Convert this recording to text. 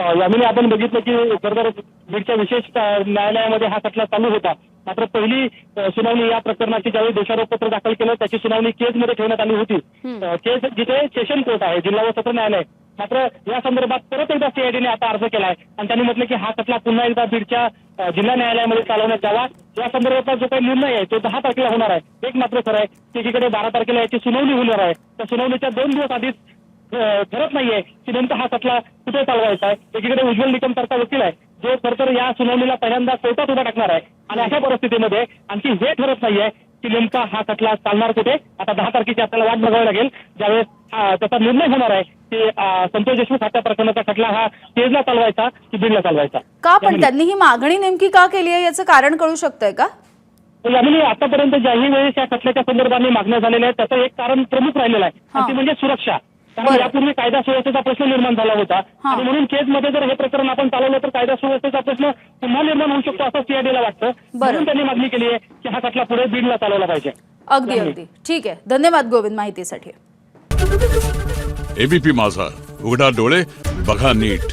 यामिनी आपण बघितलं की खरं बीडच्या विशेष न्यायालयामध्ये हा खटला चालू होता. मात्र पहिली सुनावणी या प्रकरणाची ज्यावेळी दोषारोपपत्र दाखल केलं त्याची सुनावणी केजमध्ये ठेवण्यात आली होती. केज जिथे सेशन कोर्ट आहे, जिल्हा व सत्र न्यायालय. मात्र या संदर्भात परत एकदा सीआयडीने आता अर्ज केलाय आणि त्यांनी म्हटलं की हा खटला पुन्हा एकदा बीडच्या जिल्हा न्यायालयामध्ये चालवण्यात यावा. या संदर्भातला जो काही निर्णय आहे तो 10 तारखेला होणार आहे. एक मात्र खरं आहे की एकीकडे 12 तारखेला याची सुनावणी होणार आहे. त्या सुनावणीच्या 2 दिवस आधीच ठरत नाहीये की नेमका हा खटला कुठे चालवायचा आहे. एकीकडे उज्ज्वल निकम सारखा वकील आहे जो खरं या सुनावणीला पहिल्यांदा कोर्टात उभा टाकणार आहे आणि अशा परिस्थितीमध्ये आणखी हे ठरत नाहीये की नेमका हा खटला चालणार कुठे. आता 10 तारखेची आपल्याला वाट बघावी लागेल ज्यावेळेस त्याचा निर्णय होणार आहे की संतोष देशमुख हत्या प्रकरणाचा खटला हा केजला चालवायचा की बीडला चालवायचा. का पण त्यांनी ही मागणी नेमकी का केली आहे याचं कारण कळू शकतंय का? यामिनी आतापर्यंत ज्याही वेळेस या खटल्याच्या संदर्भाने मागण्या झालेल्या आहेत त्याचं एक कारण प्रमुख राहिलेलं आहे आणि ती म्हणजे सुरक्षा. कारण यापूर्वी कायदा सुव्यवस्थेचा प्रश्न निर्माण झाला होता आणि म्हणून केजमध्ये जर हे प्रकरण आपण चालवलं तर कायदा सुव्यवस्थेचा प्रश्न पुन्हा निर्माण होऊ शकतो असं सीआयडीला वाटतं. म्हणून त्यांनी मागणी केली आहे की हा खटला पुढे बीडला चालवला पाहिजे. अगदी अगदी ठीक आहे. धन्यवाद गोविंद माहितीसाठी. एबीपी माझा, उघडा डोळे बघा नीट.